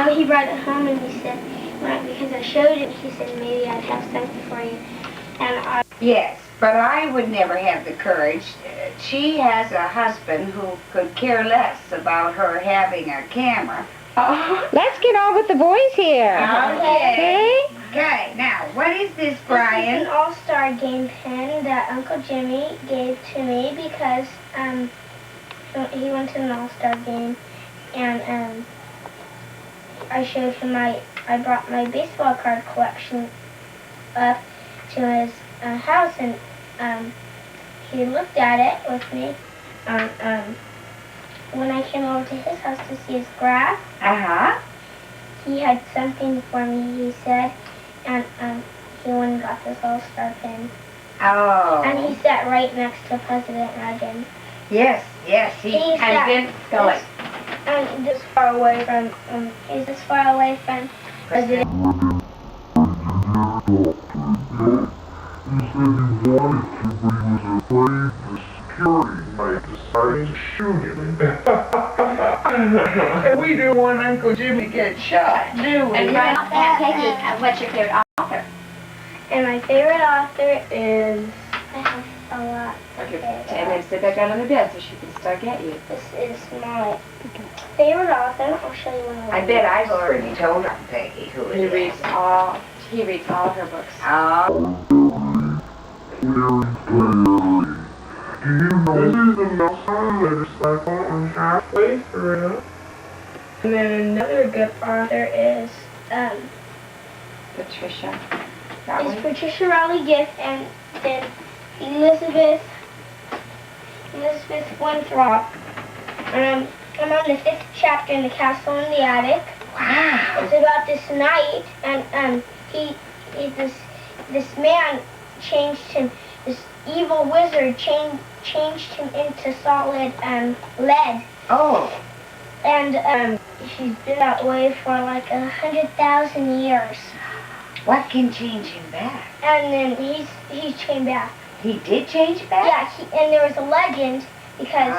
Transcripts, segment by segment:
No, he brought it home and he said, because I showed him, he said maybe I'd have something for you. And Yes, but I would never have the courage. She has a husband who could care less about her having a camera. Let's get on with the boys here. Okay. Okay, now, what is this, Brian? This is an all-star game pen that Uncle Jimmy gave to me because he went to an all-star game, and I showed him I brought my baseball card collection up to his house, and he looked at it with me. When I came over to his house to see his graph, he had something for me, he said, and he went and got this all-star pin. Oh. And he sat right next to President Reagan. Yes, he sat didn't spell it. And this far away from, he's this far away from President. He said he wanted to, but he was afraid the security might decide to shoot him. And we don't want Uncle Jimmy to get shot, do we? And Peggy, what's your favorite author? And my favorite author is, I have a lot. And then sit back down on the bed so she can start at you. This is my favorite author. I'll show you one of them. I bet I've already told Aunt Peggy who it He is. reads all her books. Oh. Do you know this is the most motorcycle on halfway through? And then another good author is Patricia. Patricia Rowley Gift, and then Elizabeth Winthrop. I'm on the 5th chapter in The Castle in the Attic. Wow. It's about this knight, and this man changed him. This evil wizard changed him into solid lead. Oh. And he's been that way for like 100,000 years. What can change him back? And then he's changed back. He did change back? Yeah, and there was a legend because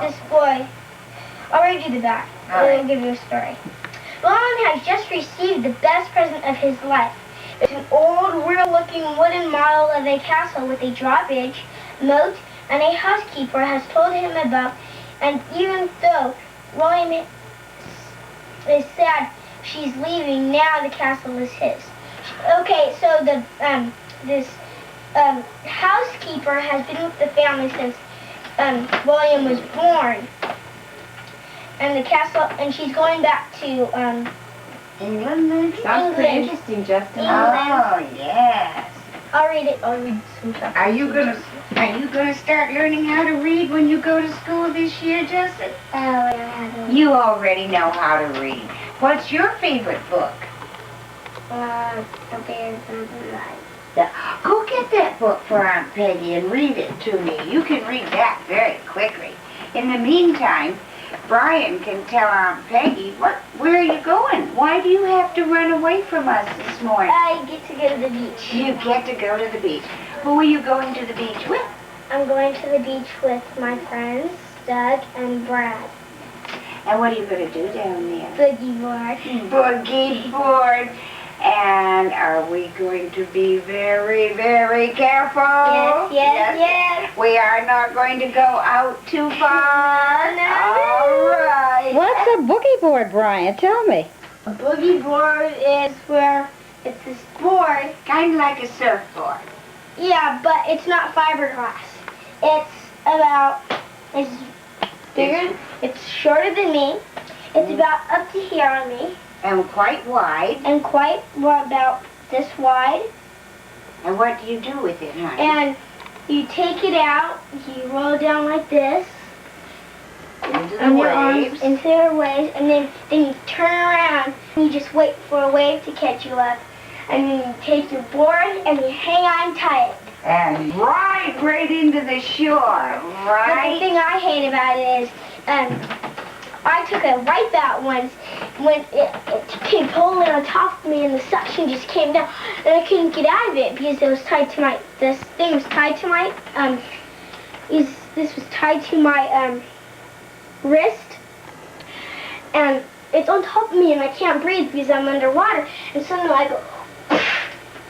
this boy. I'll read you the back. I'll give you a story. William has just received the best present of his life. It's an old, real-looking wooden model of a castle with a drawbridge, moat, and a housekeeper has told him about. And even though William is sad she's leaving, now the castle is his. Okay, so this housekeeper has been with the family since William was born. And the castle, and she's going back to England. Sounds pretty interesting, Justin. Oh, yes. I'll read it. I'll read some stuff. Are you gonna start learning how to read when you go to school this year, Justin? You already know how to read. What's your favorite book? The Bears and the Light. Go get that book for Aunt Peggy and read it to me. You can read that very quickly. In the meantime, Brian can tell Aunt Peggy, where are you going? Why do you have to run away from us this morning? I get to go to the beach. You get to go to the beach. Who are you going to the beach with? I'm going to the beach with my friends, Doug and Brad. And what are you going to do down there? Boogie board. Boogie board. And are we going to be very, very careful? Yes. We are not going to go out too far. No. All right. What's a boogie board, Brian? Tell me. A boogie board is where it's this board. Kind of like a surfboard. Yeah, but it's not fiberglass. It's bigger. It's shorter than me. It's about up to here on me. And quite wide. And quite about this wide. And what do you do with it, honey? And you take it out, you roll it down like this. Into the on your waves. arms, into the waves, and then you turn around and you just wait for a wave to catch you up. And then you take your board and you hang on tight. And right into the shore, right? But the thing I hate about it is, I took a wipe out once when it came totally on top of me and the suction just came down and I couldn't get out of it because it was tied to this thing was tied to my, this was tied to my wrist, and it's on top of me and I can't breathe because I'm underwater. And suddenly I go,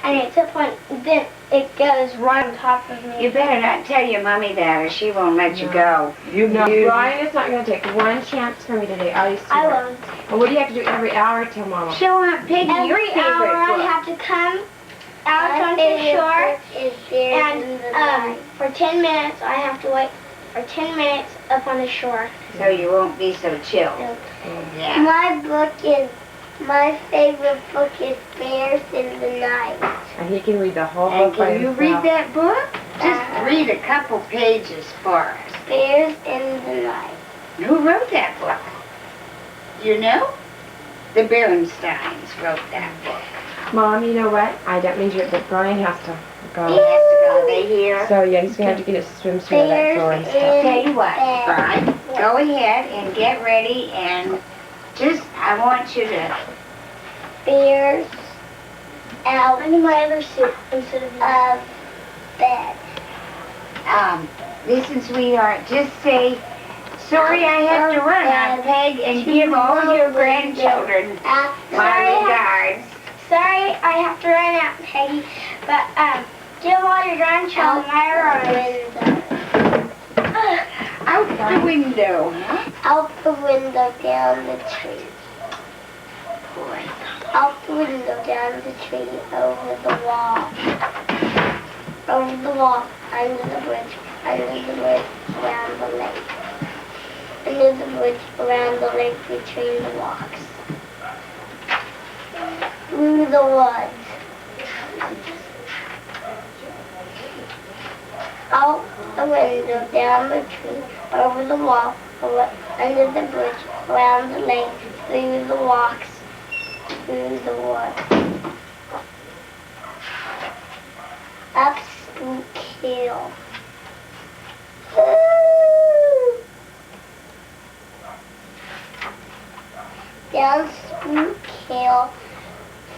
and it's up on, then it goes right on top of me. You better not tell your mommy that or she won't let you go. Brian is not going to take one chance from you today. I won't. Well, what do you have to do every hour to Mama? Show Aunt Peggy your Every favorite hour I book. have to come out onto the shore, and for 10 minutes I have to wait for 10 minutes up on the shore. So you won't be so chilled. Yeah. My favorite book is Bears in the Night. And he can read the whole And book by can you himself. read that book? Just read a couple pages for us. Bears in the Night. Who wrote that book? You know? The Berensteins wrote that book. Mom, you know what? I don't mean to, but Brian has to go. He has to go. They here. So yeah, he's gonna have to get his swimsuit out of that drawer and stuff. Tell you what, Brian, go ahead and get ready and just, I want you to... Bears out. I need my other suit instead of bed. Listen, sweetheart, just say, sorry I have to run, Aunt Peg, and give all your grandchildren my regards. Sorry, I have to run out, Peggy, but give all your grandchildren my regards. Out the window. Out the window, down the tree. Out the window, down the tree, over the wall. Over the wall, under the bridge, around the lake. Under the bridge, around the lake, between the walks. Through the woods. Out the window, down the tree, over the wall, under the bridge, around the lake, through the walks, through the woods. Up Spook Hill. Down Spook Hill,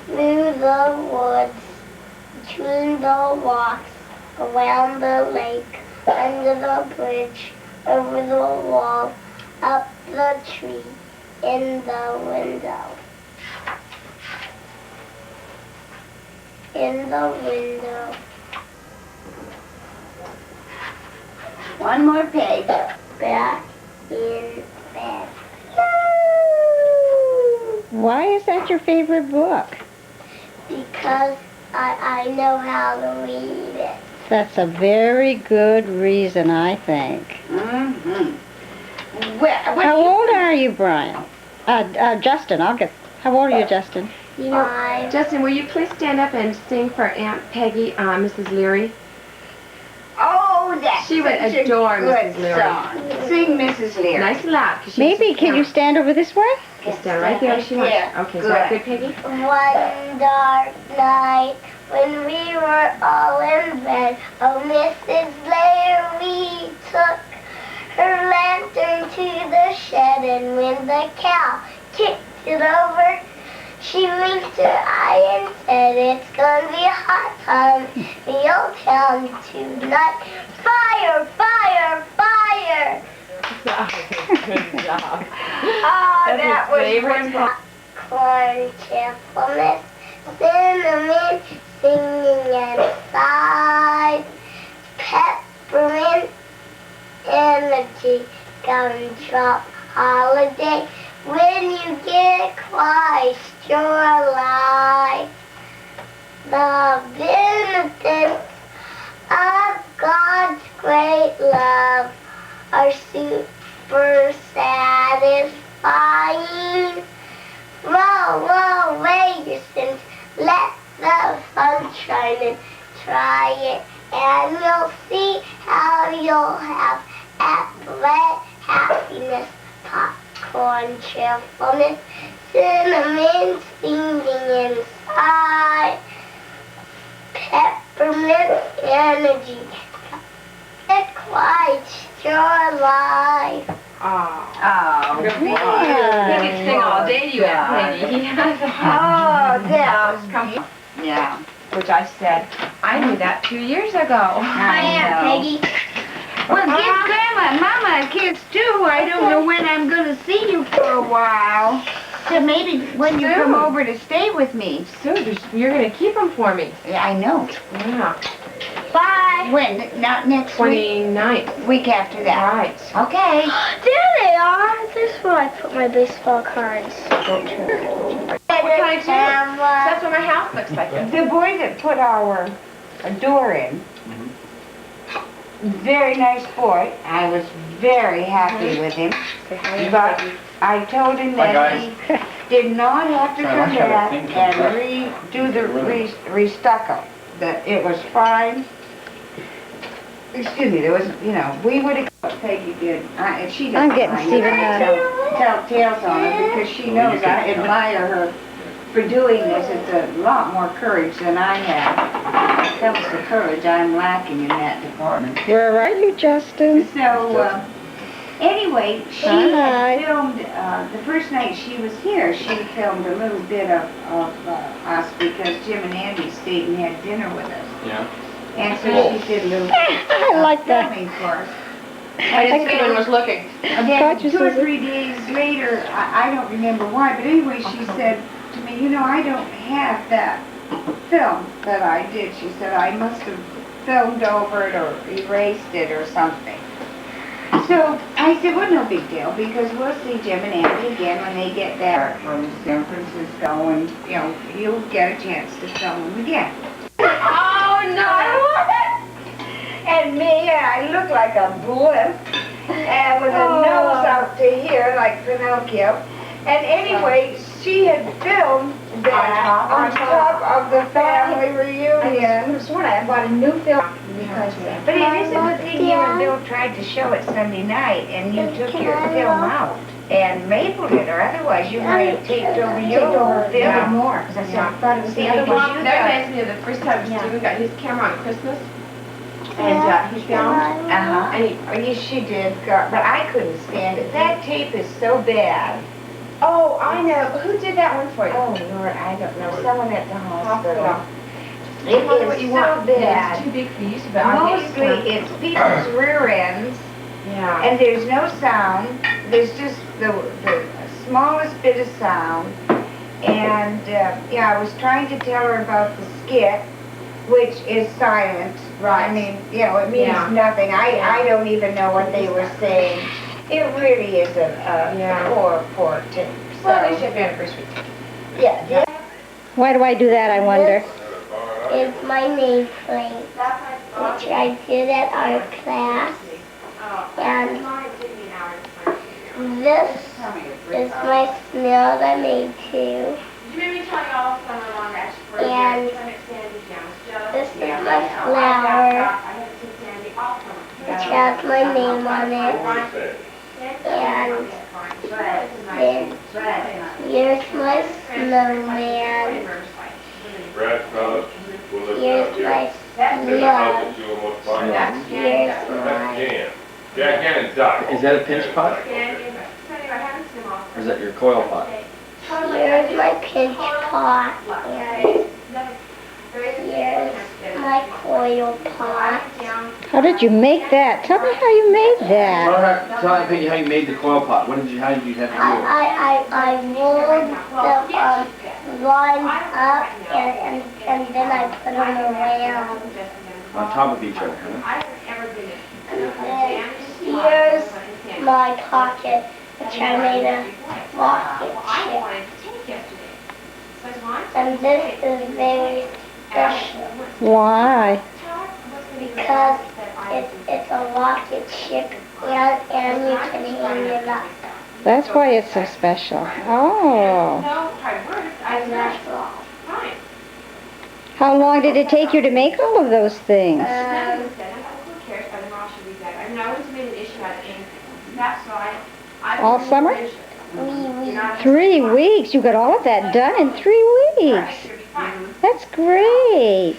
through the woods, between the walks, around the lake, under the bridge, over the wall, up the tree, in the window. In the window. One more page. Back in bed. Why is that your favorite book? Because I know how to read it. That's a very good reason, I think. Mm-hmm. Well, How old are you, Brian? Justin, how old are you, Justin? You know, Justin, will you please stand up and sing for Aunt Peggy, Mrs. Leary? Oh, that's She would such a adore good Mrs. Leary. song. Sing Mrs. Leary. Nice and loud. Maybe, can you stand over this way? Just stand right there if she wants. There. Okay, is that Good. good, Peggy? One dark night when we were all in bed, oh, Mrs. Leary took her lantern to the shed, and when the cow kicked it over, she winked her eye and said, it's gonna be a hot time in the old town tonight. Fire, fire, fire! Good job. Oh, That's that his was favorite wonderful. Corn, cheerfulness, cinnamon, singing inside, peppermint, energy, gumdrop, holiday. When you get Christ, your life, the benefits of God's great love are super satisfying. Roll, roll away your sins, let the sunshine in, try it, and you'll see how you'll have happiness, popcorn, cheerfulness, cinnamon singing inside, peppermint energy. Get quiet, your life. Oh, Oh, good boy. Yeah. He could sing all day to you, Aunt Peggy. He has a Oh, that was come. Yeah. Which I said, I knew that 2 years ago. Hi, Aunt Peggy. Well, give Grandma and Mama a kiss, too. I don't know when I'm going to see you for a while. So maybe when you come Soon. over to stay with me. Soon, you're going to keep them for me. Yeah, I know. Yeah. Bye. When? Not next week? 29th. Week after that. Right. Okay. There they are. This is where I put my baseball cards. What kind of That's what my house looks like. The boy that put our door in, very nice boy. I was very happy with him. But I told him that he did not have to come back and redo the restucco. That it was fine. Excuse me, there was, you know, we would have, Peggy did, and she doesn't I'm getting mind. Stephen tell tales on her because she knows I admire her for doing this. It's a lot more courage than I have. That was the courage I'm lacking in that department. Where are you, Justin? So, anyway, she Hi. had filmed, the first night she was here, she filmed a little bit of us because Jim and Andy stayed and had dinner with us. Yeah. And so she did a little I like that. filming for us. I didn't see anyone was looking. And then God, you're 2 or so 3 days later, I don't remember why, but anyway, she said to me, you know, I don't have that film that I did. She said, I must have filmed over it or erased it or something. So I said, well, no big deal, because we'll see Jim and Andy again when they get back from San Francisco, and, you know, you'll get a chance to film them again. Oh, no. And me, I look like a blimp, and with a nose out to here like Pinocchio. And anyway, she had filmed that on top of the family reunion. I bought a new film. But it is a good thing you and Bill tried to show it Sunday night, and you took your film out and mapled it, or otherwise you might have taped over your whole film. More, because I thought it was the other Well, one. that reminds me of the first time Stephen got his camera on Christmas. And he filmed. And she did, but I couldn't stand it. That tape is so bad. Oh, I know. Who did that one for you? Oh, Lord, I don't know. Someone at the hospital. Hospital. It is so It's bad. too big for you, but I'll get you Mostly some. it's people's rear ends, Yeah. and there's no sound. There's just the smallest bit of sound. And, yeah, I was trying to tell her about the skit, which is silent. Right. I mean, you know, it means Yeah. nothing. I don't even know what they were saying. It really is a poor tape. Well, at least you have anniversary. Yeah. Why do I do that, I wonder? Is my nameplate, which I did at art class. And this is my snail that I made too. And this is my flower, which has my name on it. And then here's my snowman. Here's my slug. Here's my... Jack and Doc. Is that a pinch pot? Or is that your coil pot? Here's my pinch pot. And here's my coil pot. How did you make that? Tell me how you made that. Tell Peggy how you made the coil pot. How did you have to do it? I rolled the lines up and then I put them around. On top of each other, huh? And here's my pocket, which I made a rocket ship. And this is very special Why? because it's a rocket ship and you can hang it up. That's why it's so special. Oh. And that's all. How long did it take you to make all of those things? All summer? 3 weeks. 3 weeks. You got all of that done in 3 weeks. That's great.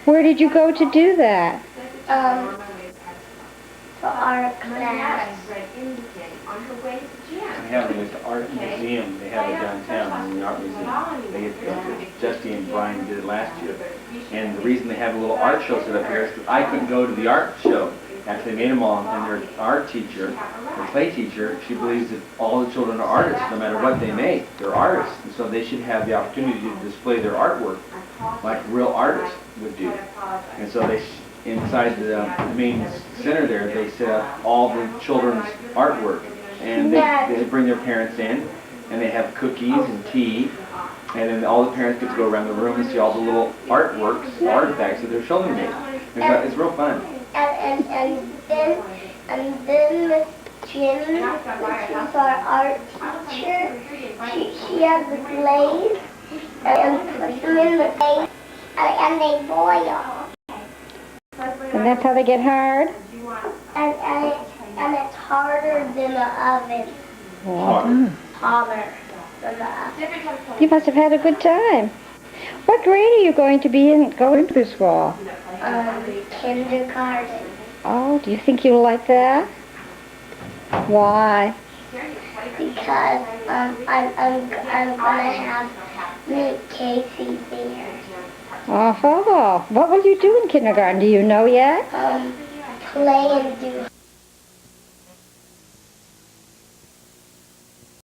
Where did you go to do that? For art class. We have it at the art museum. They have it downtown in the art museum. Dusty and Brian did it last year. And the reason they have a little art show set up here is because I couldn't go to the art show after they made them all, and their art teacher, their play teacher, she believes that all the children are artists, no matter what they make. They're artists, and so they should have the opportunity to display their artwork like real artists would do. And so they, inside the main center there, they set up all the children's artwork, and they bring their parents in, and they have cookies and tea, and then all the parents get to go around the room and see all the little artworks, artifacts that their children made. It's real fun. And then Miss Jenny, which is our art teacher, she has the glaze and puts them in the glaze and they boil. And that's how they get hard? And it's harder than the oven. Harder than the oven. You must have had a good time. What grade are you going to be in going to this fall? Kindergarten. Oh, do you think you'll like that? Why? Because I'm gonna have meet Casey there. Oh, what will you do in kindergarten? Do you know yet? Play and do